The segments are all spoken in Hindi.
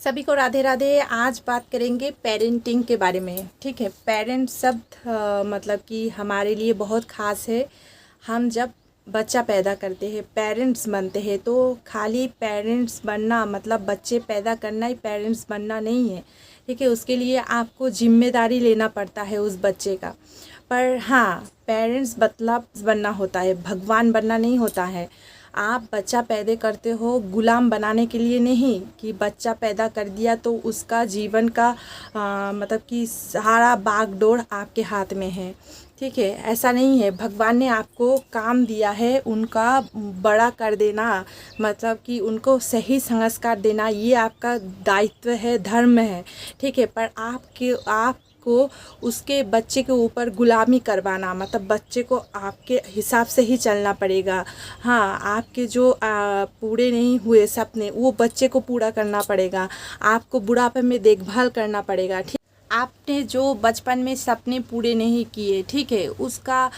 सभी को राधे राधे। आज बात करेंगे पेरेंटिंग के बारे में। ठीक है, पेरेंट शब्द मतलब कि हमारे लिए बहुत ख़ास है। हम जब बच्चा पैदा करते हैं, पेरेंट्स बनते हैं, तो खाली पेरेंट्स बनना मतलब बच्चे पैदा करना ही पेरेंट्स बनना नहीं है। ठीक है, उसके लिए आपको जिम्मेदारी लेना पड़ता है उस बच्चे का। पर हाँ, पेरेंट्स मतलब बनना होता है, भगवान बनना नहीं होता है। आप बच्चा पैदा करते हो गुलाम बनाने के लिए नहीं कि बच्चा पैदा कर दिया तो उसका जीवन का मतलब कि सारा बागडोर आपके हाथ में है। ठीक है, ऐसा नहीं है। भगवान ने आपको काम दिया है उनका बड़ा कर देना, मतलब कि उनको सही संस्कार देना, ये आपका दायित्व है, धर्म है। ठीक है, पर आपको उसके बच्चे के ऊपर गुलामी करवाना मतलब बच्चे को आपके हिसाब से ही चलना पड़ेगा। हाँ, आपके जो पूरे नहीं हुए सपने वो बच्चे को पूरा करना पड़ेगा। आपको बुढ़ापे में देखभाल करना पड़ेगा। ठीक, आपने जो बचपन में सपने पूरे नहीं किए, ठीक है, उसका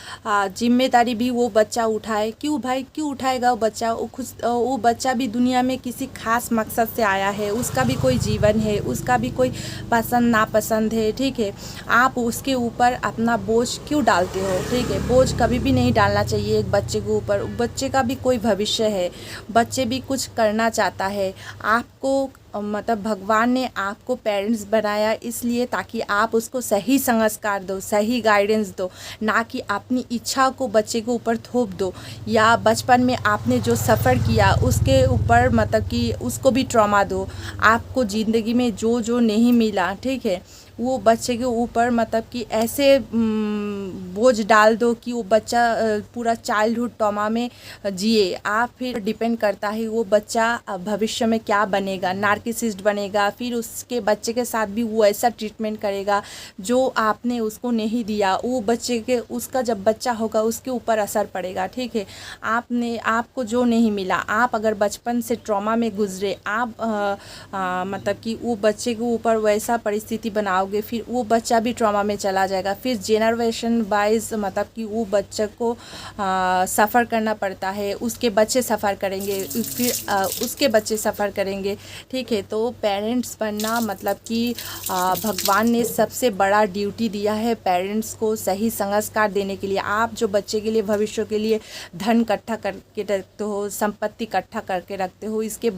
जिम्मेदारी भी वो बच्चा उठाए। क्यों भाई, क्यों उठाएगा वो बच्चा? वो बच्चा भी दुनिया में किसी खास मकसद से आया है, उसका भी कोई जीवन है, उसका भी कोई पसंद नापसंद है। ठीक है, आप उसके ऊपर अपना बोझ क्यों डालते हो? ठीक है, बोझ कभी भी नहीं डालना चाहिए एक बच्चे के ऊपर। बच्चे का भी कोई भविष्य है, बच्चे भी कुछ करना चाहता है। आपको मतलब भगवान ने आपको पेरेंट्स बनाया इसलिए ताकि आप उसको सही संस्कार दो, सही गाइडेंस दो, ना कि अपनी इच्छा को बच्चे के ऊपर थोप दो, या बचपन में आपने जो सफ़र किया उसके ऊपर मतलब कि उसको भी ट्रॉमा दो। आपको ज़िंदगी में जो जो नहीं मिला, ठीक है, वो बच्चे के ऊपर मतलब कि ऐसे बोझ डाल दो कि वो बच्चा पूरा चाइल्डहुड ट्रॉमा में जिए। आप फिर डिपेंड करता है वो बच्चा भविष्य में क्या बनेगा, नार्किसिस्ट बनेगा, फिर उसके बच्चे के साथ भी वो ऐसा ट्रीटमेंट करेगा जो आपने उसको नहीं दिया। वो बच्चे के उसका जब बच्चा होगा उसके ऊपर असर पड़ेगा। ठीक है, आपको जो नहीं मिला, आप अगर बचपन से ट्रॉमा में गुजरे, आप मतलब कि वो बच्चे के ऊपर वैसा परिस्थिति बनाओगे, फिर वो बच्चा भी ट्रॉमा में चला जाएगा। फिर जेनरेशन वाइज मतलब कि वो बच्चे को सफ़र करना पड़ता है, उसके बच्चे सफ़र करेंगे, फिर उसके बच्चे सफ़र करेंगे। ठीक है, तो पेरेंट्स बनना मतलब कि भगवान ने सबसे बड़ा ड्यूटी दिया है पेरेंट्स को सही संस्कार देने के लिए। आप जो बच्चे के लिए भविष्य के लिए धन इकट्ठा करके रखते हो, संपत्ति इकट्ठा करके रखते हो, इसके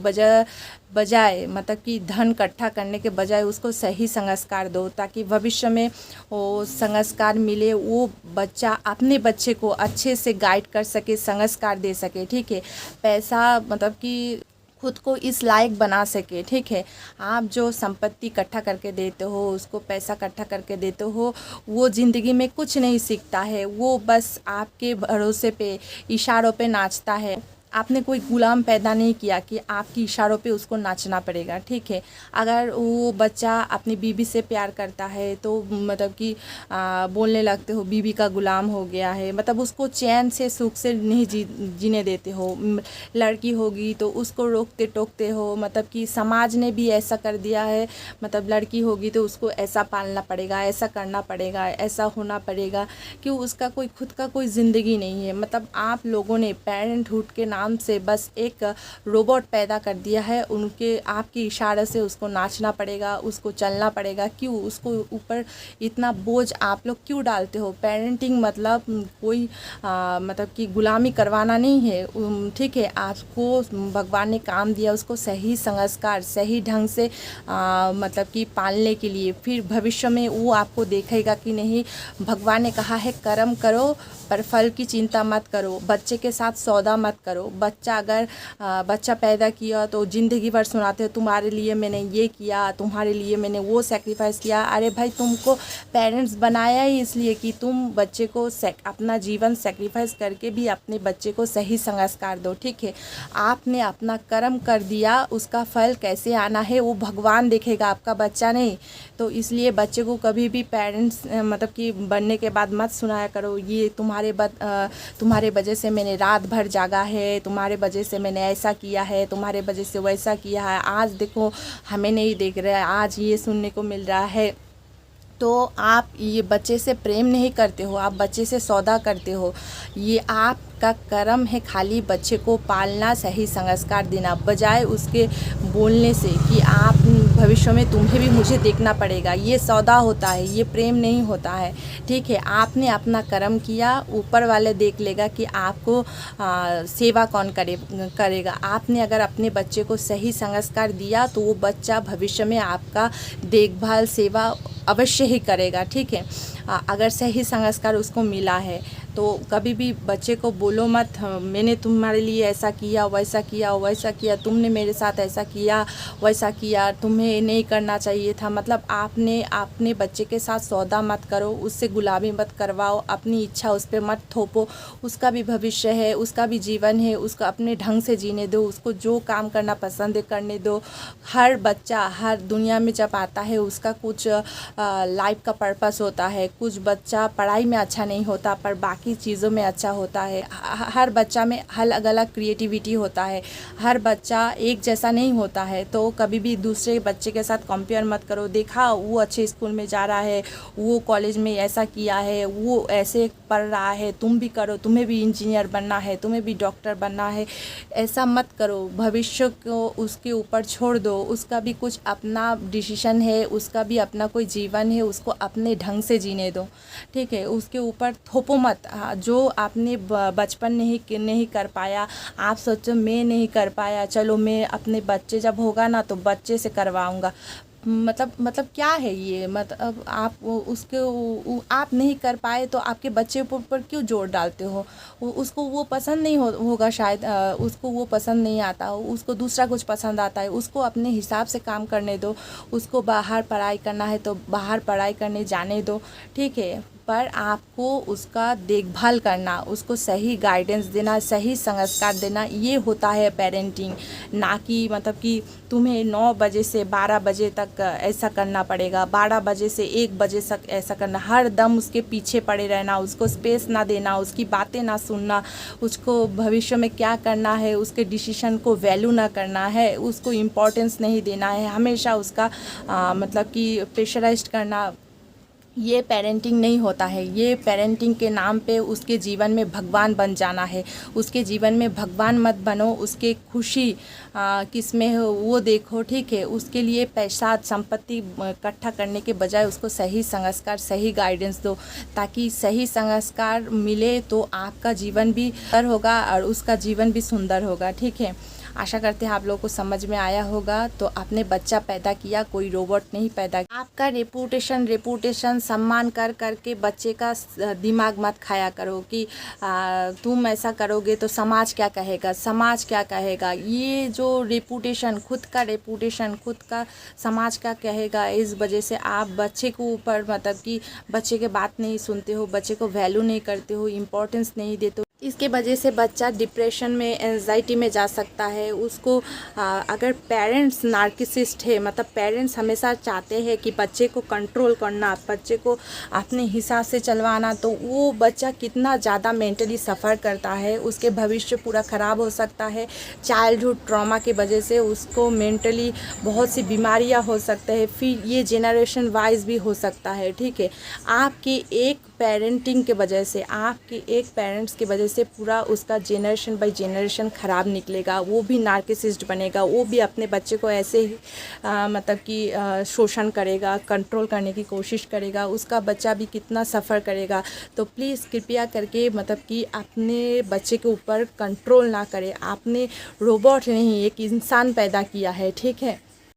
बजाय मतलब कि धन इकट्ठा करने के बजाय उसको सही संस्कार दो ताकि भविष्य में वो संस्कार मिले, वो बच्चा अपने बच्चे को अच्छे से गाइड कर सके, संस्कार दे सके। ठीक है, पैसा मतलब कि खुद को इस लायक बना सके। ठीक है, आप जो संपत्ति इकट्ठा करके देते हो, उसको पैसा इकट्ठा करके देते हो, वो ज़िंदगी में कुछ नहीं सीखता है, वो बस आपके भरोसे पे, इशारों पे नाचता है। आपने कोई गुलाम पैदा नहीं किया कि आपकी इशारों पे उसको नाचना पड़ेगा। ठीक है, अगर वो बच्चा अपनी बीवी से प्यार करता है तो मतलब कि बोलने लगते हो बीवी का गुलाम हो गया है, मतलब उसको चैन से सुख से नहीं जीने देते हो। लड़की होगी तो उसको रोकते टोकते हो, मतलब कि समाज ने भी ऐसा कर दिया है, मतलब लड़की होगी तो उसको ऐसा पालना पड़ेगा, ऐसा करना पड़ेगा, ऐसा होना पड़ेगा, कि उसका कोई खुद का कोई ज़िंदगी नहीं है। मतलब आप लोगों ने पेरेंटहुड के नाम से बस एक रोबोट पैदा कर दिया है, उनके आपके इशारे से उसको नाचना पड़ेगा, उसको चलना पड़ेगा। क्यों उसको ऊपर इतना बोझ आप लोग क्यों डालते हो? पेरेंटिंग मतलब कोई मतलब कि गुलामी करवाना नहीं है। ठीक है, आपको भगवान ने काम दिया उसको सही संस्कार सही ढंग से मतलब कि पालने के लिए। फिर भविष्य में वो आपको देखेगा कि नहीं, भगवान ने कहा है कर्म करो पर फल की चिंता मत करो, बच्चे के साथ सौदा मत करो। बच्चा पैदा किया तो ज़िंदगी भर सुनाते हो तुम्हारे लिए मैंने ये किया, तुम्हारे लिए मैंने वो सेक्रीफाइस किया। अरे भाई, तुमको पेरेंट्स बनाया ही इसलिए कि तुम बच्चे को अपना जीवन सेक्रीफाइस करके भी अपने बच्चे को सही संस्कार दो। ठीक है, आपने अपना कर्म कर दिया, उसका फल कैसे आना है वो भगवान देखेगा, आपका बच्चा नहीं। तो इसलिए बच्चे को कभी भी पेरेंट्स मतलब कि बनने के बाद मत सुनाया करो ये तुम्हारे वजह से मैंने रात भर जागा है, तुम्हारे वजह से मैंने ऐसा किया है, तुम्हारे वजह से वैसा किया है, आज देखो हमें नहीं देख रहे हैं, आज ये सुनने को मिल रहा है। तो आप ये बच्चे से प्रेम नहीं करते हो, आप बच्चे से सौदा करते हो। ये आपका कर्म है खाली बच्चे को पालना, सही संस्कार देना, बजाय उसके बोलने से कि आप भविष्य में तुम्हें भी मुझे देखना पड़ेगा। ये सौदा होता है, ये प्रेम नहीं होता है, ठीक है। आपने अपना कर्म किया, ऊपर वाले देख लेगा कि आपको सेवा कौन करेगा। आपने अगर अपने बच्चे को सही संस्कार दिया तो वो बच्चा भविष्य में आपका देखभाल सेवा अवश्य ही करेगा, ठीक है। अगर सही संस्कार उसको मिला है तो कभी भी बच्चे को बोलो मत मैंने तुम्हारे लिए ऐसा किया वैसा किया, तुमने मेरे साथ ऐसा किया वैसा किया, तुम्हें नहीं करना चाहिए था। मतलब आपने अपने बच्चे के साथ सौदा मत करो, उससे गुलामी मत करवाओ, अपनी इच्छा उस पर मत थोपो। उसका भी भविष्य है, उसका भी जीवन है, उसको अपने ढंग से जीने दो, उसको जो काम करना पसंद है करने दो। हर बच्चा हर दुनिया में जब आता है उसका कुछ लाइफ का पर्पस होता है। कुछ बच्चा पढ़ाई में अच्छा नहीं होता पर बाकी चीज़ों में अच्छा होता है। हर बच्चा में अलग अलग क्रिएटिविटी होता है, हर बच्चा एक जैसा नहीं होता है। तो कभी भी दूसरे बच्चे के साथ कंपेयर मत करो। देखा वो अच्छे स्कूल में जा रहा है, वो कॉलेज में ऐसा किया है, वो ऐसे पढ़ रहा है, तुम भी करो, तुम्हें भी इंजीनियर बनना है, तुम्हें भी डॉक्टर बनना है। ऐसा मत करो, भविष्य को उसके ऊपर छोड़ दो। उसका भी कुछ अपना डिसीजन है, उसका भी अपना कोई जीवन है, उसको अपने ढंग से जीने दो, ठीक है। उसके ऊपर थोपो मत। जो आपने बचपन नहीं कर पाया, आप सोचो मैं नहीं कर पाया, चलो मैं अपने बच्चे जब होगा ना तो बच्चे से करवाऊँगा। मतलब क्या है ये? मतलब आप आप नहीं कर पाए तो आपके बच्चे पर क्यों जोर डालते हो? उसको वो पसंद नहीं होगा शायद, उसको वो पसंद नहीं आता, उसको दूसरा कुछ पसंद आता है। उसको अपने हिसाब से काम करने दो। उसको बाहर पढ़ाई करना है तो बाहर पढ़ाई करने जाने दो, ठीक है। पर आपको उसका देखभाल करना, उसको सही गाइडेंस देना, सही संस्कार देना, ये होता है पेरेंटिंग। ना कि मतलब कि तुम्हें 9 बजे से 12 बजे तक ऐसा करना पड़ेगा, 12 बजे से 1 बजे तक ऐसा करना, हर दम उसके पीछे पड़े रहना, उसको स्पेस ना देना, उसकी बातें ना सुनना, उसको भविष्य में क्या करना है उसके डिसीजन को वैल्यू ना करना है, उसको इम्पोर्टेंस नहीं देना है, हमेशा उसका मतलब कि प्रेशराइज्ड करना, ये पेरेंटिंग नहीं होता है। ये पेरेंटिंग के नाम पे उसके जीवन में भगवान बन जाना है। उसके जीवन में भगवान मत बनो, उसके खुशी किस में हो वो देखो, ठीक है। उसके लिए पैसा संपत्ति इकट्ठा करने के बजाय उसको सही संस्कार सही गाइडेंस दो, ताकि सही संस्कार मिले तो आपका जीवन भी सुंदर होगा और उसका जीवन भी सुंदर होगा, ठीक है। आशा करते हैं आप लोगों को समझ में आया होगा। तो आपने बच्चा पैदा किया, कोई रोबोट नहीं पैदा किया। आपका रेपुटेशन सम्मान कर करके बच्चे का दिमाग मत खाया करो कि तुम ऐसा करोगे तो समाज क्या कहेगा। ये जो रेपुटेशन, खुद का समाज क्या कहेगा, इस वजह से आप बच्चे को ऊपर मतलब कि बच्चे के बात नहीं सुनते हो, बच्चे को वैल्यू नहीं करते हो, इम्पोर्टेंस नहीं देते हो। इसके वजह से बच्चा डिप्रेशन में, एंजाइटी में जा सकता है। उसको अगर पेरेंट्स नार्किसिस्ट है, मतलब पेरेंट्स हमेशा चाहते हैं कि बच्चे को कंट्रोल करना, बच्चे को अपने हिसाब से चलवाना, तो वो बच्चा कितना ज़्यादा मेंटली सफ़र करता है, उसके भविष्य पूरा ख़राब हो सकता है। चाइल्डहुड ट्रॉमा की वजह से उसको मेंटली बहुत सी बीमारियां हो सकते हैं, फिर ये जेनरेशन वाइज भी हो सकता है, ठीक है। आपकी एक पेरेंटिंग के वजह से, आपके एक पेरेंट्स की वजह से पूरा उसका जेनरेशन बाय जेनरेशन ख़राब निकलेगा। वो भी नार्किसिस्ट बनेगा, वो भी अपने बच्चे को ऐसे ही मतलब कि शोषण करेगा, कंट्रोल करने की कोशिश करेगा, उसका बच्चा भी कितना सफ़र करेगा। तो प्लीज़ कृपया करके मतलब कि अपने बच्चे के ऊपर कंट्रोल ना करें। आपने रोबोट नहीं, एक इंसान पैदा किया है, ठीक है।